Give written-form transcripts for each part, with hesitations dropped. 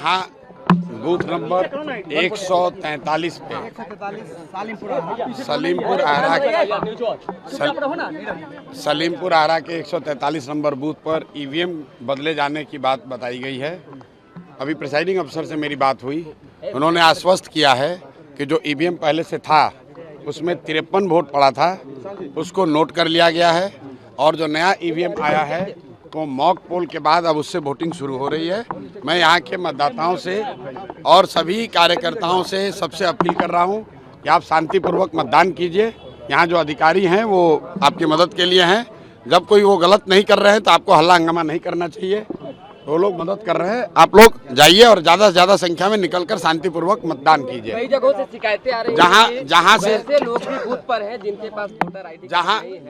यहाँ booth number 143 पे सलीमपुर आरा के 143 नंबर बूथ पर ईवीएम बदले जाने की बात बताई गई है। अभी प्रिसाइडिंग अफसर से मेरी बात हुई, उन्होंने आश्वस्त किया है कि जो ईवीएम पहले से था उसमें 53 वोट पड़ा था, उसको नोट कर लिया गया है और जो नया ईवीएम आया है वो मॉक पोल के बाद अब उससे वोटिंग शुरू हो रही है। मैं यहाँ के मतदाताओं से और सभी कार्यकर्ताओं से सबसे अपील कर रहा हूँ कि आप शांतिपूर्वक मतदान कीजिए। यहाँ जो अधिकारी हैं वो आपकी मदद के लिए हैं। जब कोई वो गलत नहीं कर रहे हैं तो आपको हल्ला हंगामा नहीं करना चाहिए। वो लोग मदद कर रहे हैं, आप लोग जाइए और ज़्यादा से ज़्यादा संख्या में निकलकर शांतिपूर्वक मतदान कीजिए। कई जगहों से शिकायतें आ रही हैं, जहाँ से लोग भी बूथ पर हैं जिनके पास वोटर आईडी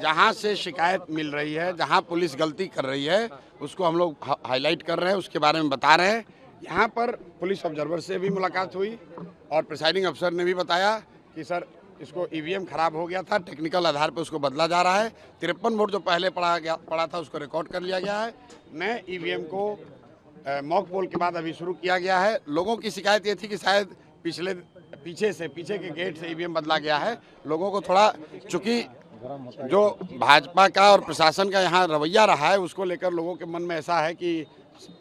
जहाँ से शिकायत मिल रही है, जहाँ पुलिस गलती कर रही है, उसको हम लोग हाईलाइट कर रहे हैं, उसके बारे में बता रहे हैं। यहाँ पर पुलिस ऑब्जर्वर से भी मुलाकात हुई और प्रिसाइडिंग अफसर ने भी बताया कि सर इसको ईवीएम खराब हो गया था, टेक्निकल आधार पर उसको बदला जा रहा है। 53 वोट जो पहले पड़ा था उसको रिकॉर्ड कर लिया गया है। नए ईवीएम को मॉक पोल के बाद अभी शुरू किया गया है। लोगों की शिकायत ये थी कि शायद पीछे के गेट से ईवीएम बदला गया है। लोगों को थोड़ा, चूँकि जो भाजपा का और प्रशासन का यहाँ रवैया रहा है उसको लेकर लोगों के मन में ऐसा है कि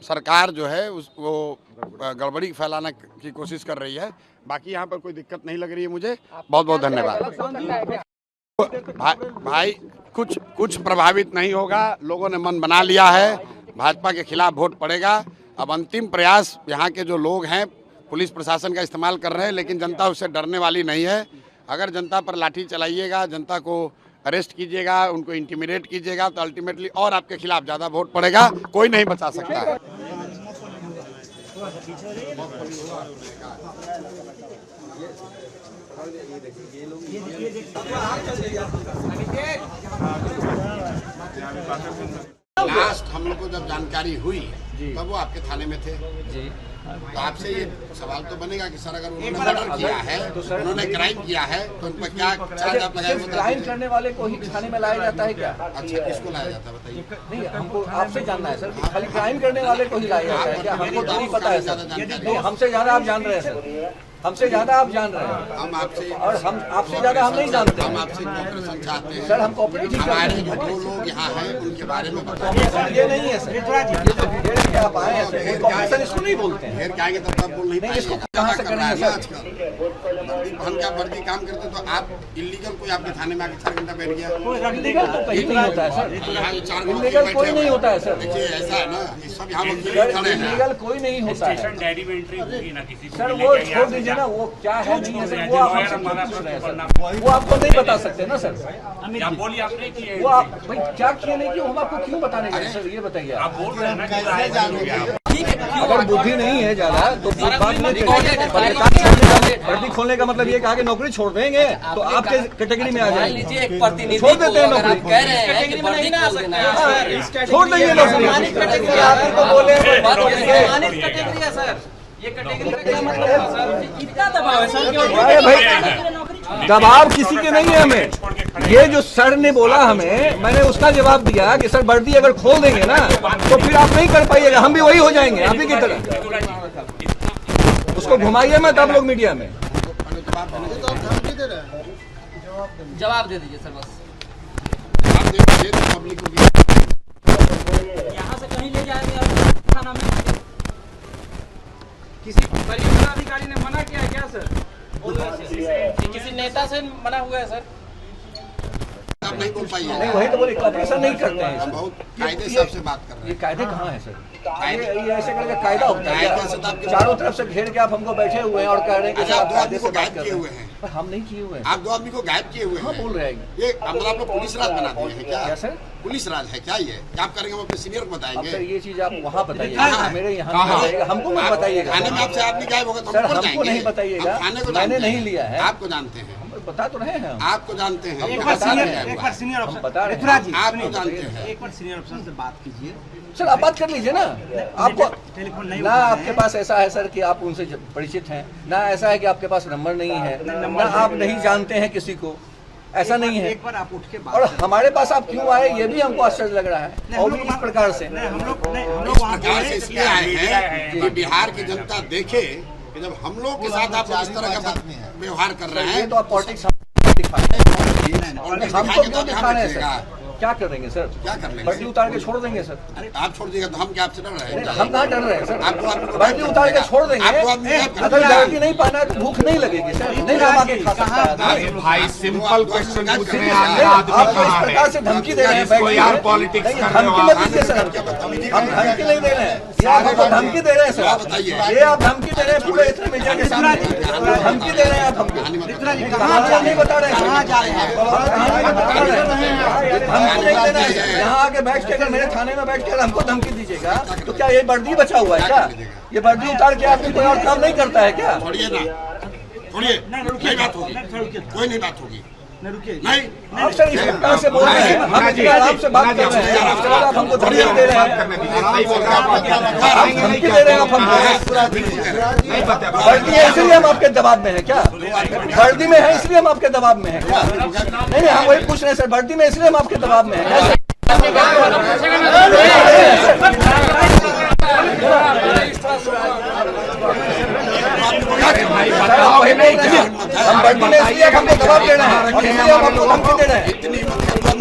सरकार जो है वो गड़बड़ी फैलाने की कोशिश कर रही है। बाकी यहाँ पर कोई दिक्कत नहीं लग रही है मुझे। बहुत बहुत धन्यवाद। भाई कुछ प्रभावित नहीं होगा। लोगों ने मन बना लिया है, भाजपा के खिलाफ वोट पड़ेगा। अब अंतिम प्रयास यहाँ के जो लोग हैं पुलिस प्रशासन का इस्तेमाल कर रहे हैं, लेकिन जनता उससे डरने वाली नहीं है। अगर जनता पर लाठी चलाइएगा, जनता को अरेस्ट कीजिएगा, उनको इंटिमिडेट कीजिएगा तो अल्टीमेटली और आपके खिलाफ ज़्यादा वोट पड़ेगा। कोई नहीं बचा सकता है। लास्ट हम लोग को जब जानकारी हुई तब वो आपके थाने में थे जी। तो आपसे ये सवाल तो बनेगा कि सर अगर उन्होंने मर्डर किया है, उन्होंने क्राइम किया है तो उन पर क्या चार्ज आप लगाए? क्राइम करने वाले को ही थाने में लाया जाता है क्या? अच्छा, किसको लाया जाता है बताइए? नहीं, हमको आपसे जानना है सर, खाली क्राइम करने वाले को ही लाया जाता है क्या? हमको तो नहीं पता है सर। नहीं, हमसे ज्यादा आप जान रहे हैं सर, हमसे ज्यादा आप जान रहे हैं। हम आपसे और हम आपसे ज्यादा हम नहीं जानते। हम आपसे कोऑपरेशन चाहते हैं सर। हम कोऑपरेट ही हमारे जो दो लोग यहाँ हैं उनके बारे में बताइए। ये नहीं है सर, ये जो आप आए हैं सर, कोऑपरेशन इसको नहीं बोलते हैं। फिर क्या आएंगे तब बोल नहीं पाएंगे। इसको कहाँ से करेंगे सर? हम क्या वर्दी काम करते तो आप इलीगल कोई आपके थाने में आके 4 घंटा बैठ गया? इलीगल तो कहीं नहीं होता है सर, इलीगल कोई नहीं होता है सर। देखिए ऐसा है ना, सब यहाँ इलीगल कोई नहीं होता है सर। वो छोड़ दीजिए ना, वो क्या है नहीं है सर, वो आप हमसे पूछ रहे हैं सर, वो आपको नहीं बता सकते ना सर। वो आप भाई क्या किए नहीं किए हम आपको क्यों बताने गए सर, ये बताइए आप। बोल रहे हैं ना अगर बुद्धि नहीं है ज्यादा तो बाद में वर्दी खोलने का मतलब ये कहा कि नौकरी छोड़ देंगे तो आपके कैटेगरी में आ जाएंगे। छोड़ देते हैं नौकरी, छोड़ देंगे नौकरी। अरे भाई दबाव किसी के नहीं है हमें। ये जो सर ने बोला हमें, मैंने उसका जवाब दिया कि सर वर्दी अगर खोल देंगे ना तो फिर आप नहीं कर पाइएगा, हम भी वही हो जाएंगे आप ही की तरह। उसको घुमाइए मत आप लोग मीडिया में। जवाब दे दीजिए सर बस। यहाँ से कहीं ले जाएंगे थाना में? किसी परियोजना अधिकारी ने मना किया है क्या सर? किसी नेता से मना हुआ है सर? आप नहीं बोल पाइए। नहीं, वही तो बोले कॉपरेशन नहीं करते हैं। बहुत कायदे से आपसे बात कर रहे हैं। ये कायदे कहाँ है सर? ये ऐसे करके कायदा होता है? चारों तरफ से घेर के आप हमको बैठे हुए हैं और कह रहे हैं कि आप 2 आदमी को गायब किए हुए हैं। हम नहीं किए हुए हैं। आप 2 आदमी को गायब किए हुए हैं। हाँ बोल रहे हैं ये मतलब आप लोग पुलिस राज बना दिए हैं क्या? सर पुलिस राज है क्या ये? क्या आप करेंगे? हम अपने सीनियर को बताएंगे। सर ये चीज आप वहाँ बताइएगा, मेरे यहाँ बताइएगा, हमको मत बताइएगा। थाने में आपसे आदमी गायब होगा तो सर हमको नहीं बताइएगा, मैंने नहीं लिया है। आपको जानते हैं, बता तो रहे हैं हम। आपको जानते हैं। एक बार सीनियर आपको जानते हैं। एक बार सीनियर अफसर से बात कीजिए सर। आप बात कर लीजिए ना। आपको ना आपके पास ऐसा है सर कि आप उनसे परिचित हैं, ना ऐसा है कि आपके पास नंबर नहीं है, ना आप नहीं जानते हैं किसी को। ऐसा नहीं है। एक बार आप उठ के बात और करें। हमारे पास आप क्यों आए ये भी हमको आश्चर्य लग रहा है, और भी इस प्रकार से। हम लोग इस प्रकार से इसलिए आए हैं कि बिहार की जनता देखे कि जब हम लोग के साथ आप इस तरह का व्यवहार कर रहे ये हैं तो आप पॉलिटिक्स दिखा रहे हैं। और हम तो क्यों दिखा रहे हैं सर? क्या कर देंगे सर? क्या कर लेंगे? वर्दी उतार के छोड़ देंगे सर। आप छोड़ दीजिएगा तो हम क्या आपसे डर रहे हैं? हम कहाँ डर रहे हैं सर? आपको वर्दी उतार के छोड़ देंगे। आपको आदमी अगर वर्दी नहीं पाना है तो भूख नहीं लगेगी सर, नहीं हम आके खा सकता है। भाई सिंपल क्वेश्चन पूछने आप आगे आदमी तो इस कहाँ प्रकार है? से धमकी दे रहे हैं। इसको यार पॉलिटिक्स नहीं, करने धमकी वाला मत दीजिए सर, हम धमकी नहीं दे रहे हैं, ये आप हमको धमकी दे रहे हैं सर, ये आप धमकी दे रहे हैं पूरे इतने मीडिया के सामने, धमकी दे रहे हैं आप हमको। कहाँ नहीं बता रहे हैं, कहाँ जा रहे हैं? धमकी नहीं देना है। यहाँ आके बैठ के अगर मेरे थाने में बैठ के हमको धमकी दीजिएगा तो क्या ये वर्दी बचा हुआ है क्या? ये वर्दी उतार के आपकी कोई और काम नहीं करता है क्या? छोड़िए ना, छोड़िए, नहीं बात होगी, कोई नहीं बात होगी, नहीं। आप सर इस प्रकार से बोल रहे हैं, हम इतने आराम से बात कर रहे हैं, आप हमको धमकी दे रहे हैं, धमकी दे रहे हैं आप हमको। वर्दी है इसलिए हम आपके दबाव में है क्या? वर्दी में है इसलिए हम आपके दबाव में है क्या? नहीं हम वही पूछ रहे हैं सर, वर्दी में इसलिए हम आपके दबाव में है। हम वर्दी में इसलिए हमको दबाव दे रहे हैं और इसलिए हम आपको धमकी दे रहे हैं।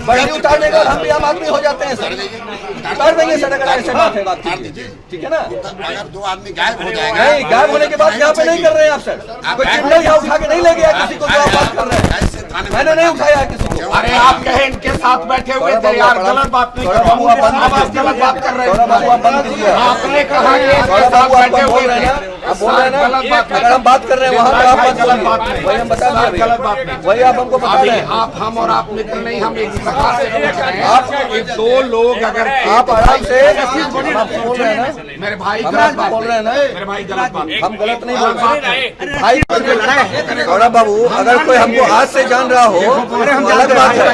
वर्दी उतारने के बाद हम भी आम आदमी हो जाते हैं सर, उतार देंगे सर अगर ऐसे बात है, बात ठीक है ना? अगर दो आदमी गायब हो जाएगा, नहीं गायब होने के बाद यहाँ पे नहीं कर रहे हैं आप सर, कोई चिमटा यहाँ उठा के नहीं ले गया किसी को जो आप बात कर रहे हैं, मैंने नहीं उठाया है किसी को। अरे आप कहे इनके साथ बैठे हुए थे यार, गलत बात नहीं कर बाबू आप बंद रहे, कीजिए, गलत बात कर रहे गौरव बाबू आप बंद हैं। कीजिए। आपने कहा कि इसके गौरव साथ बाबू आप बैठे बोल हुए रहे हैं थे, ना, आप बोल रहे हैं गलत ना, बात अगर हम बात कर रहे हैं वहाँ पे आप बात गलत बात करिए, नहीं। वही हम बता रहे गलत बात हैं, नहीं। वही आप हमको बता अभी रहे हैं। आप हम और आप मित्र नहीं, हम एक प्रकार से समझ रहे हैं। आप ये दो लोग अगर आप आराम से हम आपको बोल रहे हैं ना, मेरे भाई हम गलत आपको बात बोल रहे हैं ना, मेरे भाई गलत बात हम गलत नहीं बोल रहे भाई। गौरव बाबू अगर कोई हमको आज से जान रहा हो तो अलग बात है,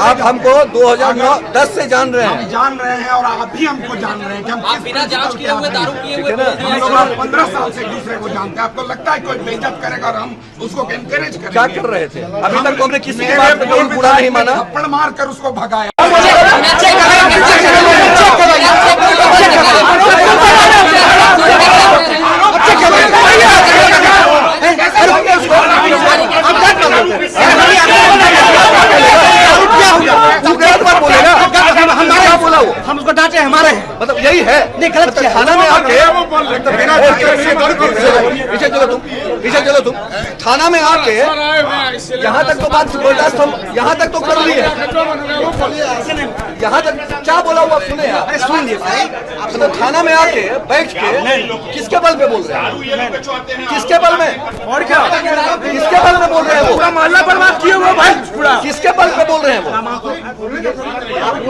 आप हमको 2009-10 से जान रहे हैं, जान रहे हैं और आप भी हमको जान रहे हैं कि हम आप बिना जांच किए हुए दारू पिए हुए ठीक है ना? बोल रहे हम हैं लोग सर। 15 साल से एक दूसरे को जानते हैं। आपको लगता है कोई बेइज्जत करेगा और हम उसको एनकरेज करेंगे? क्या कर रहे थे? अभी तक तो हमने किसी की बात पे कोई बुरा नहीं माना। थप्पड़ मार कर उसको भगाया। हम उसको डांटे हमारे मतलब यही है, नहीं गलत किया। थाना में आके पीछे चलो तुम, पीछे चलो तुम, थाना में आके यहाँ तक तो बात बर्दाश्त हम यहाँ तक तो कर लिए, यहाँ तक क्या बोला हुआ सुने आप, सुन लिए भाई। मतलब थाना में आके बैठ के किसके बल पे बोल रहे हैं? किसके बल में? और क्या किसके बल में बोल रहे हैं? वो मोहल्ला बर्बाद किए हुए भाई पूरा। किसके बल पे बोल रहे हैं वो?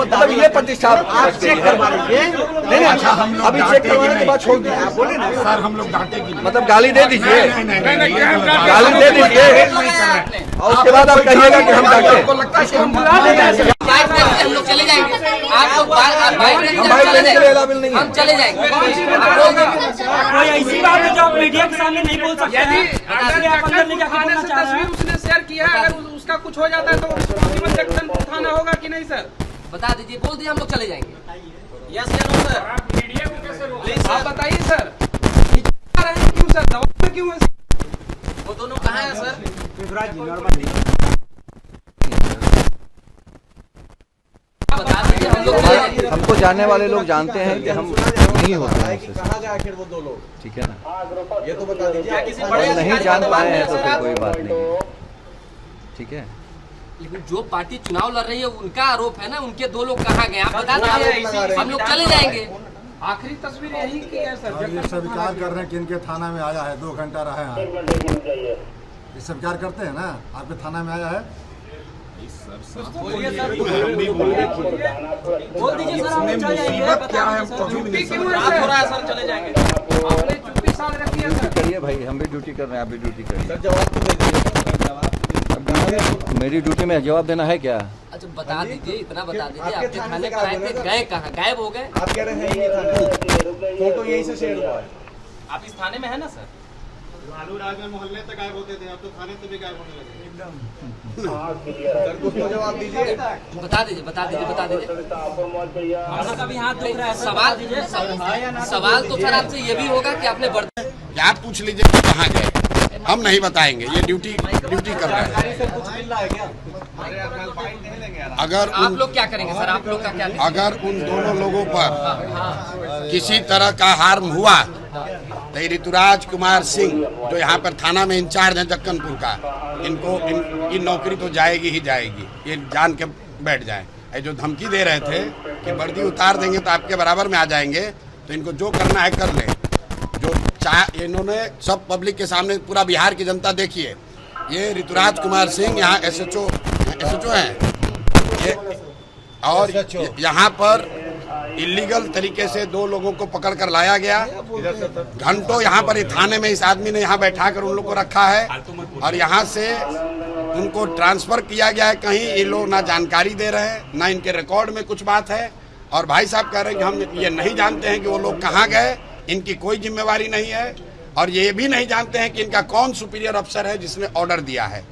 मतलब ये प्रतिष्ठा आप चेक करवा लीजिए। नहीं अच्छा, हम लोग अभी चेक करवाने के बाद छोड़ दीजिए। बोले ना सर हम लोग डांटेगी नहीं। मतलब गाली दे दीजिए, गाली दे नहीं दीजिए और उसके बाद आप कहिएगा कि हम आपको डांटे। लगता है कि हम बुला देंगे? हम लोग चले जाएंगे, आप लोग बाइक हम बाइक लेने के लिए काबिल नहीं हम है। चले जाएंगे। आप बोल देंगे। कोई ऐसी बात है जो आप मीडिया के सामने नहीं बोल सकते हैं। इसलिए आप अंदर ले जाके बोलना चाह रहे हैं। उसने शेयर किया है, अगर उसका कुछ हो जाता है तो प्रतिबंध सेक्शन उठाना होगा कि नहीं सर? बता दीजिए, बोल दीजिए, हम लोग चले जाएंगे। यस या नो सर? प्लीज आप बताइए सर, आ रहे हैं क्यों सर? दवा में क्यों है सर? वो दोनों कहाँ हैं सर? बता दीजिए, हम लोग चले जाएंगे। हमको जानने वाले लोग जानते हैं कि हम नहीं होते हैं उससे। कहाँ गए आखिर वो दो लोग? ठीक है ना? ये तो बता दीजिए। किसी और बड़े नहीं अधिकारी जान का पाए हैं दबाव तो में है फिर सर कोई बात नहीं है। ठीक है, लेकिन जो पार्टी चुनाव लड़ रही है उनका आरोप है ना, उनके दो लोग कहाँ गए आप बता दीजिए, हम लोग चले जाएंगे। आखिरी तस्वीर यही की है सर। और ये स्वीकार कर रहे हैं कि इनके थाना में आया है, 2 घंटा रहे हैं। ये स्वीकार करते हैं ना, आपके थाना में आया है? बोल दीजिए सर, हम चले जाएंगे। क्या है हमको अभी भी नहीं क्यों समझ। है रात हो रहा है सर? सर, चले जाएंगे। आपने चुप्पी साध रखी है सर। करिए भाई, हम भी ड्यूटी कर रहे हैं, आप भी ड्यूटी करिए। जवाब तो दे दीजिए। अब मेरी ड्यूटी में जवाब देना है क्या? अच्छा बता दीजिए, इतना बता दीजिए, आपके आपके थाने थाने से पर आए कहा थे, गए कहाँ? गायब हो गए? आप कह रहे हैं यही थाने, फोटो यहीं से शेयर हुआ है। आप इस थाने में है ना सर? लालू राज में मोहल्ले तक गायब होते थे, अब तो थाने से भी गायब होने लगे। सर कुछ तो जवाब दीजिए। बता दीजिए आपका भी हाथ दुख रहा है, सवाल तो सर आपसे ये भी होगा कि आपने आप पूछ लीजिए कि कहाँ गए, हम नहीं बताएंगे, ये ड्यूटी कर रहे हैं। कुछ मिल रहा है क्या? अगर आप लोग क्या करेंगे सर, आप लोग का क्या? अगर उन दोनों लोगों पर किसी तरह का हार्म हुआ तो ऋतुराज कुमार सिंह जो यहाँ पर थाना में इंचार्ज है जक्कनपुर का, इनकी नौकरी तो जाएगी ही जाएगी, ये जान के बैठ जाएं। ये जो धमकी दे रहे थे कि वर्दी उतार देंगे तो आपके बराबर में आ जाएंगे, तो इनको जो करना है कर लें। जो इन्होंने सब पब्लिक के सामने, पूरा बिहार की जनता देखिए, ये ऋतुराज कुमार सिंह यहाँ SHO हैं और यहाँ पर इलीगल तरीके से 2 लोगों को पकड़ कर लाया गया। घंटों यहाँ पर थाने में इस आदमी ने यहाँ बैठा कर उन लोग को रखा है और यहाँ से उनको ट्रांसफर किया गया है कहीं। ये लोग ना जानकारी दे रहे हैं, ना इनके रिकॉर्ड में कुछ बात है। और भाई साहब कह रहे हैं कि हम ये नहीं जानते हैं कि वो लोग कहाँ गए, इनकी कोई जिम्मेवारी नहीं है। और ये भी नहीं जानते हैं कि इनका कौन सुपीरियर अफसर है जिसने ऑर्डर दिया है।